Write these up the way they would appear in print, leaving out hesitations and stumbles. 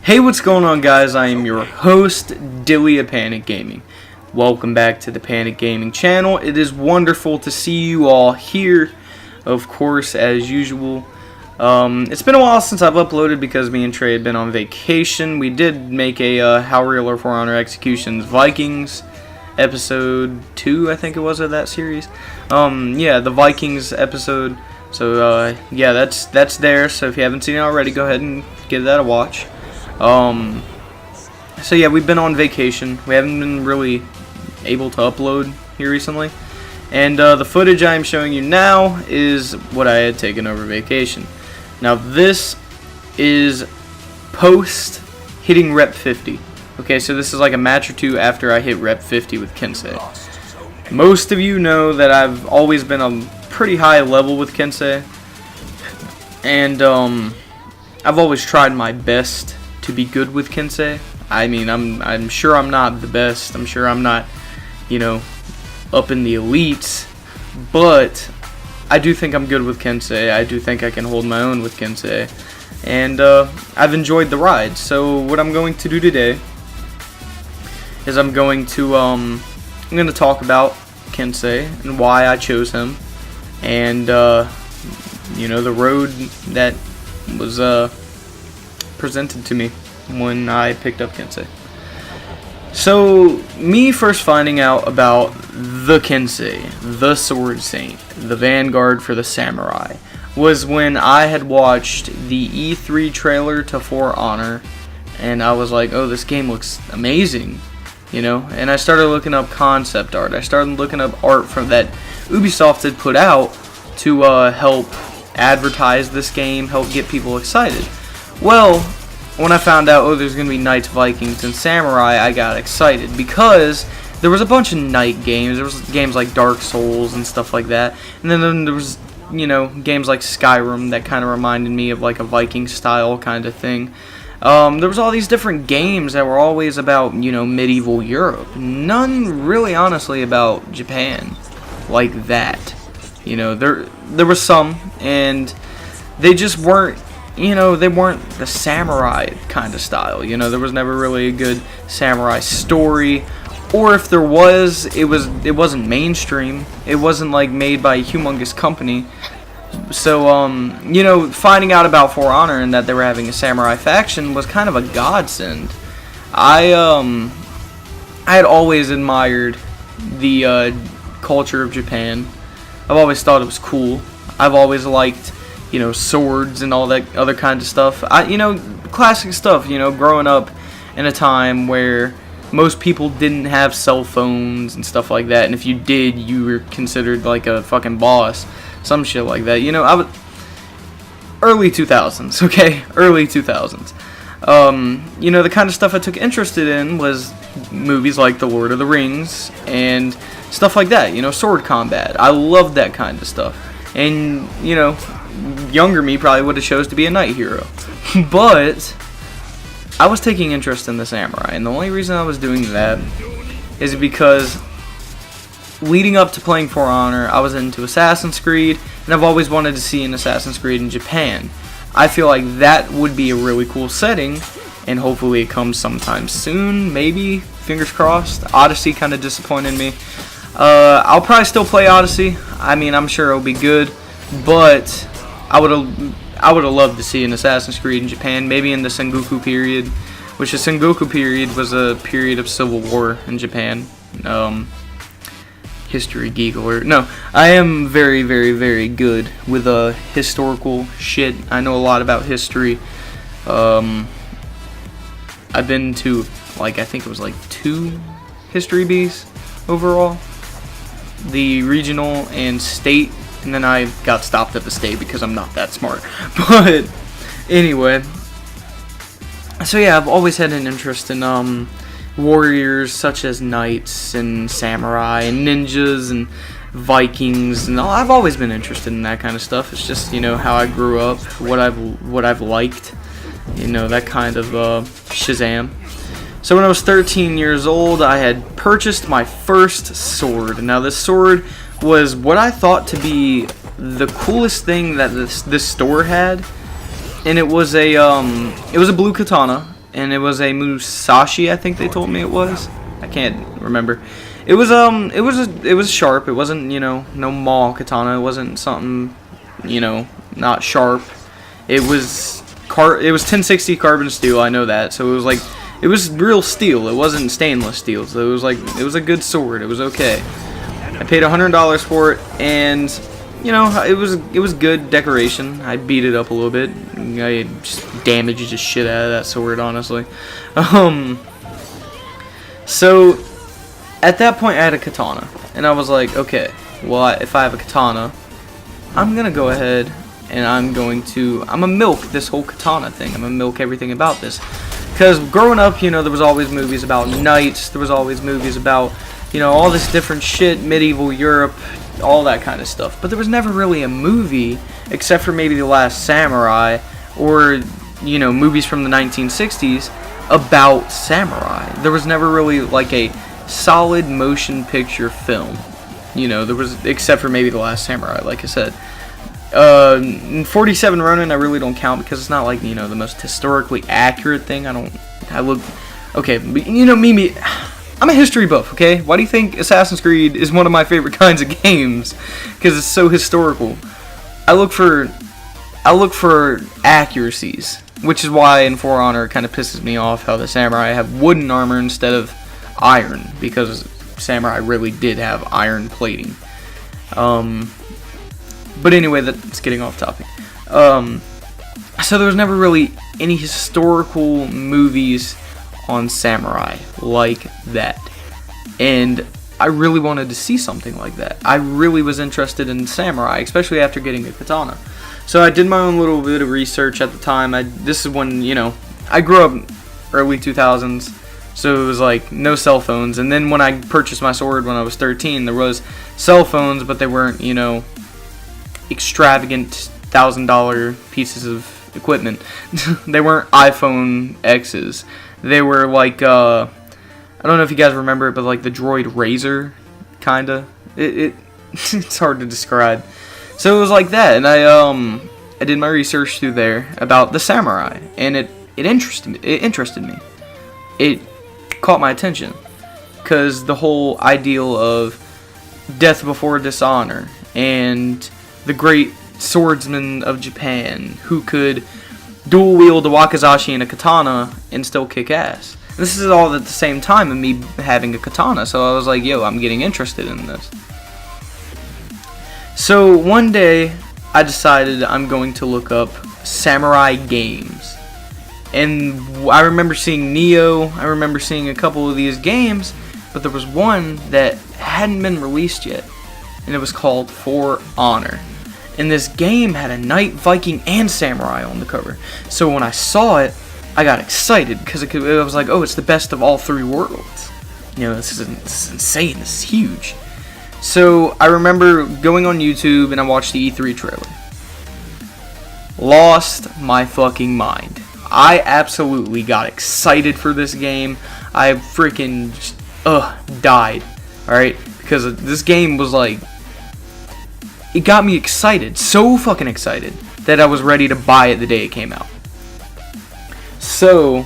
Hey, what's going on, guys? I am your host, Dilly of Panic Gaming. Welcome back to the Panic Gaming channel. It is wonderful to see you all here, of course, as usual. It's been a while since I've uploaded because me and Trey had been on vacation. We did make a How Real or For Honor Executions Vikings episode 2, I think it was, of that series. Yeah, the Vikings episode. So, yeah, that's there. So if you haven't seen it already, go ahead and give that a watch. So yeah, we've been on vacation. We haven't been really able to upload here recently. And the footage I'm showing you now is what I had taken over vacation. Now this is post hitting rep 50. Okay, so this is like a match or two after I hit rep 50 with KENSEI. Most of you know that I've always been a pretty high level with KENSEI. And I've always tried my best to be good with KENSEI. I mean, I'm sure I'm not the best. I'm sure I'm not, you know, up in the elites, but I do think I'm good with KENSEI. I do think I can hold my own with KENSEI, and I've enjoyed the ride. So what I'm going to do today is I'm going to talk about KENSEI and why I chose him, and you know, the road that was presented to me when I picked up KENSEI. So, me first finding out about the KENSEI, the Sword Saint, the Vanguard for the Samurai, was when I had watched the E3 trailer to For Honor, and I was like, oh, this game looks amazing, you know, and I started looking up concept art. I started looking up art from that Ubisoft had put out to help advertise this game, help get people excited. Well, when I found out, oh, there's going to be Knights, Vikings, and Samurai, I got excited because there was a bunch of Knight games. There was games like Dark Souls and stuff like that. And then there was, you know, games like Skyrim that kind of reminded me of like a Viking style kind of thing. There was all these different games that were always about, you know, medieval Europe. None really, honestly, about Japan like that. You know, there were some, and they just weren't, you know, they weren't the samurai kind of style. You know, there was never really a good samurai story, or if there was, it wasn't mainstream. It wasn't like made by a humongous company. So, you know, finding out about For Honor and that they were having a samurai faction was kind of a godsend. I had always admired the culture of Japan. I've always thought it was cool. I've always liked, you know, swords and all that other kind of stuff. You know, classic stuff, you know, growing up in a time where most people didn't have cell phones and stuff like that, and if you did, you were considered like a fucking boss, some shit like that. You know, early 2000s, okay? Early 2000s. You know, the kind of stuff I took interested in was movies like The Lord of the Rings and stuff like that, you know, sword combat. I loved that kind of stuff. And, you know, younger me probably would have chose to be a knight hero. But I was taking interest in the samurai, and the only reason I was doing that is because leading up to playing For Honor, I was into Assassin's Creed, and I've always wanted to see an Assassin's Creed in Japan. I feel like that would be a really cool setting, and hopefully it comes sometime soon, maybe, fingers crossed. Odyssey kind of disappointed me. I'll probably still play Odyssey. I mean, I'm sure it'll be good, but I would have loved to see an Assassin's Creed in Japan, maybe in the Sengoku period, which the Sengoku period was a period of civil war in Japan. History geek alert. No, I am very, very, very good with historical shit. I know a lot about history. I've been to, like, I think it was like 2 history Bs overall. The regional and state, and then I got stopped at the state because I'm not that smart. But anyway, so yeah, I've always had an interest in warriors such as knights and samurai and ninjas and Vikings and all. I've always been interested in that kind of stuff. It's just, you know, how I grew up, what I've liked, you know, that kind of Shazam. So when I was 13 years old, I had purchased my first sword. Now this sword was what I thought to be the coolest thing that this store had, and it was a blue katana. and it was a Musashi. I think they told me it was. I can't remember. It was sharp. It wasn't, no mall katana. It wasn't something, not sharp. It was 1060 carbon steel. I know that. So it was real steel. It wasn't stainless steel. So it was a good sword. It was okay. I paid $100 for it, and it was good decoration. I beat it up a little bit. I just damaged the shit out of that sword, honestly. So at that point, I had a katana, and I was like, okay, well, if I have a katana, I'm gonna go ahead and I'm gonna milk this whole katana thing. I'm gonna milk everything about this, because growing up, there was always movies about knights. There was always movies about, all this different shit, medieval Europe, all that kind of stuff. But there was never really a movie, except for maybe The Last Samurai, or movies from the 1960s about samurai. There was never really like a solid motion picture film. There was, except for maybe The Last Samurai, like I said. 47 Ronin I really don't count, because it's not like, the most historically accurate thing. Okay, but me, I'm a history buff, okay? Why do you think Assassin's Creed is one of my favorite kinds of games? Because it's so historical. I look for accuracies, which is why in For Honor it kind of pisses me off how the samurai have wooden armor instead of iron, because samurai really did have iron plating. But anyway, that's getting off topic. So there was never really any historical movies on samurai like that, and I really wanted to see something like that. I really was interested in samurai, especially after getting a katana. So I did my own little bit of research at the time. This is when, I grew up early 2000s, so it was like no cell phones. And then when I purchased my sword when I was 13, there was cell phones, but they weren't, extravagant $1,000 pieces of equipment. They weren't iPhone X's. They were like, I don't know if you guys remember it, but like the Droid Razor, kinda. It's hard to describe. So it was like that, and I did my research through there about the samurai, and it interested me. It caught my attention, because the whole ideal of death before dishonor, and the great swordsman of Japan who could dual wield a wakizashi and a katana and still kick ass. This is all at the same time of me having a katana, so I was like, yo, I'm getting interested in this. So one day, I decided I'm going to look up samurai games. And I remember seeing Neo, I remember seeing a couple of these games, but there was one that hadn't been released yet, and it was called For Honor. And this game had a knight, Viking, and samurai on the cover. So when I saw it, I got excited, because it was like, oh, it's the best of all three worlds. This is insane, this is huge. So I remember going on YouTube and I watched the E3 trailer. Lost my fucking mind. I absolutely got excited for this game. I freaking just, died. Alright? Because this game was like, it got me excited. So fucking excited that I was ready to buy it the day it came out. So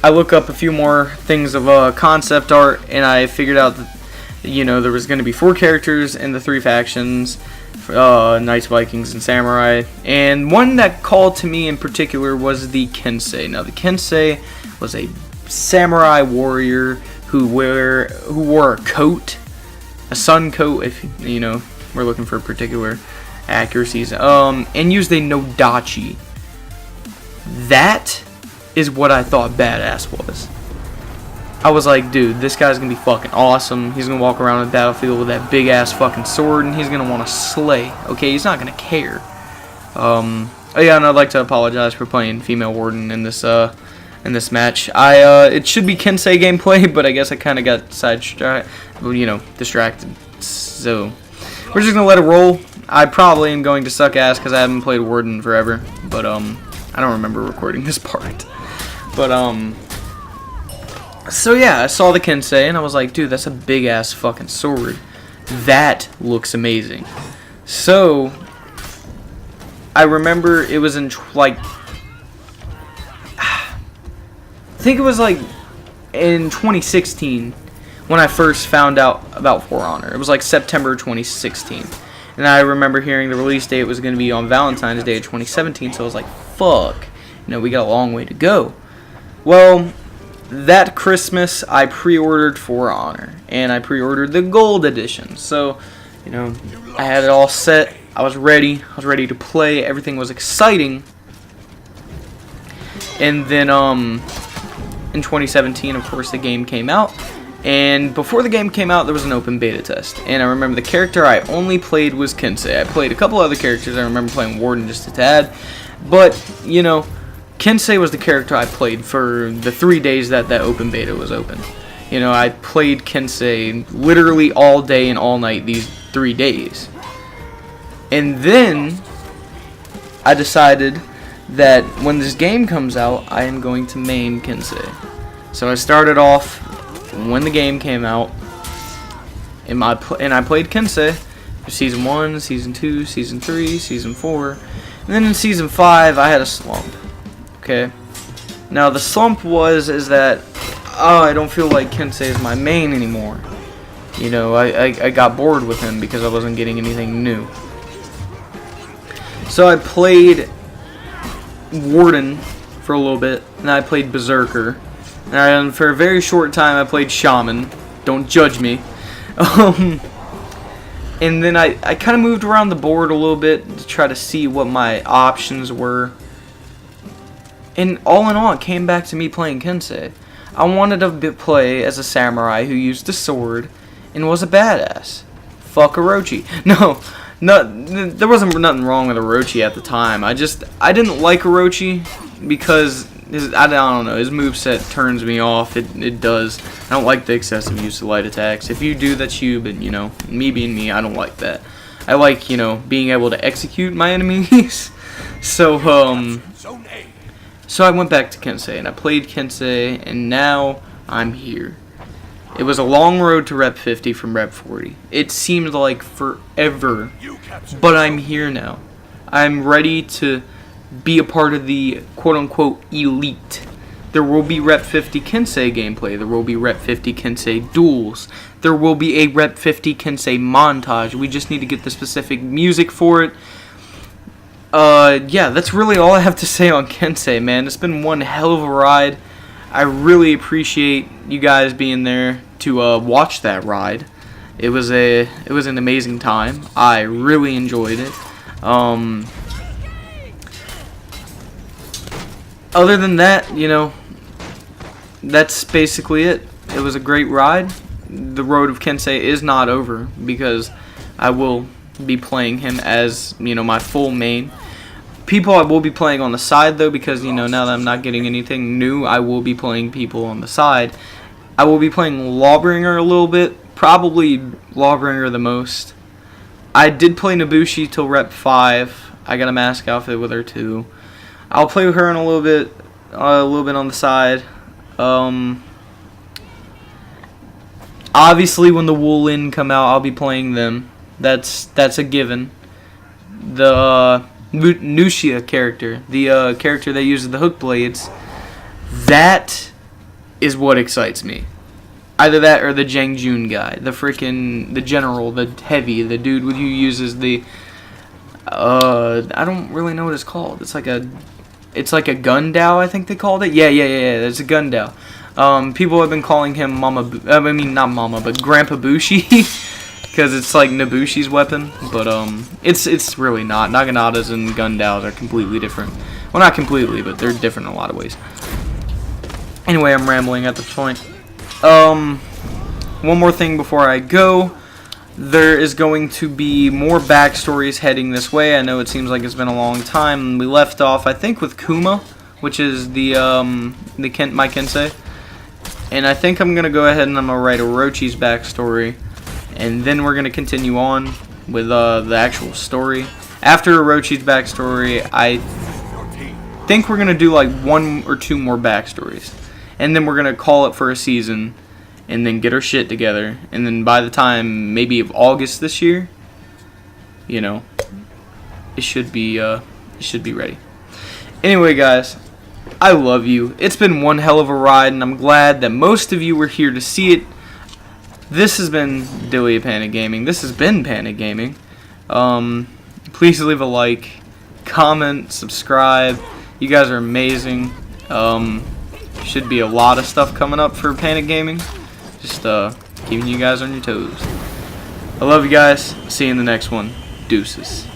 I look up a few more things of concept art, and I figured out that there was going to be 4 characters in the 3 factions, Knights, Vikings, and Samurai. And one that called to me in particular was the KENSEI. Now, the KENSEI was a samurai warrior who wore a coat, a sun coat, if we're looking for particular accuracies, and used a nodachi. That is what I thought badass was. I was like, dude, this guy's gonna be fucking awesome. He's gonna walk around the battlefield with that big ass fucking sword, and he's gonna want to slay. Okay, he's not gonna care. Oh yeah, and I'd like to apologize for playing female warden in this match. It should be KENSEI gameplay, but I guess I kind of got distracted. So we're just gonna let it roll. I probably am going to suck ass because I haven't played warden forever, but I don't remember recording this part. But so yeah, I saw the KENSEI and I was like, dude, that's a big ass fucking sword. That looks amazing. So I remember it was in think it was like in 2016 when I first found out about For Honor. It was like September 2016. And I remember hearing the release date was going to be on Valentine's Day of 2017, so I was like, fuck, we got a long way to go. Well, that Christmas, I pre-ordered For Honor, and I pre-ordered the Gold Edition. So, I had it all set. I was ready to play. Everything was exciting. And then, in 2017, of course, the game came out. And before the game came out, there was an open beta test. And I remember the character I only played was KENSEI. I played a couple other characters. I remember playing Warden just a tad. But, KENSEI was the character I played for the 3 days that open beta was open. I played KENSEI literally all day and all night these 3 days. And then I decided that when this game comes out, I am going to main KENSEI. So I started off when the game came out, and I played KENSEI for Season 1, Season 2, Season 3, Season 4, and then in Season 5 I had a slump. Okay, now the slump is that I don't feel like KENSEI is my main anymore. I got bored with him because I wasn't getting anything new. So I played Warden for a little bit, and I played Berserker, and for a very short time I played Shaman. Don't judge me. And then I kind of moved around the board a little bit to try to see what my options were. And all in all, it came back to me playing KENSEI. I wanted to play as a samurai who used a sword and was a badass. Fuck Orochi. No, there wasn't nothing wrong with Orochi at the time. I didn't like Orochi because I don't know, his moveset turns me off. It does. I don't like the excessive use of light attacks. If you do, that's you, but me being me, I don't like that. I like, being able to execute my enemies. So I went back to KENSEI, and I played KENSEI, and now I'm here. It was a long road to Rep 50 from Rep 40. It seemed like forever, but I'm here now. I'm ready to be a part of the quote-unquote elite. There will be Rep 50 KENSEI gameplay. There will be Rep 50 KENSEI duels. There will be a Rep 50 KENSEI montage. We just need to get the specific music for it. Yeah, that's really all I have to say on KENSEI, man. It's been one hell of a ride. I really appreciate you guys being there to watch that ride. It was an amazing time. I really enjoyed it. Other than that, that's basically it. It was a great ride. The road of KENSEI is not over because I will be playing him as, my full main. People I will be playing on the side, though, because, now that I'm not getting anything new, I will be playing people on the side. I will be playing Lawbringer a little bit, probably Lawbringer the most. I did play Nobushi till Rep 5. I got a mask outfit with her, too. I'll play with her in a little bit on the side. Obviously, when the Woolin come out, I'll be playing them. That's a given. The Nushia character, the character that uses the hook blades, that is what excites me. Either that or the Jangjun guy, the general, the heavy, the dude who uses the I don't really know what it's called. It's like a Gundao, I think they called it. Yeah. It's a Gundao. People have been calling him not Mama, but Grandpa Bushi, because it's like Nobushi's weapon. But it's really not. Naganatas and Gundaos are completely different. Well, not completely, but they're different in a lot of ways. Anyway, I'm rambling at this point. One more thing before I go. There is going to be more backstories heading this way. I know it seems like it's been a long time. We left off, I think, with Kuma, which is my KENSEI. And I think I'm going to go ahead and I'm going to write Orochi's backstory. And then we're going to continue on with the actual story. After Orochi's backstory, I think we're going to do like 1 or 2 more backstories. And then we're going to call it for a season. And then get our shit together. And then by the time maybe of August this year, it should be ready. Anyway, guys, I love you. It's been one hell of a ride, and I'm glad that most of you were here to see it. This has been Dilly Panic Gaming. This has been Panic Gaming. Please leave a like, comment, subscribe. You guys are amazing. Should be a lot of stuff coming up for Panic Gaming. Just keeping you guys on your toes. I love you guys. See you in the next one. Deuces.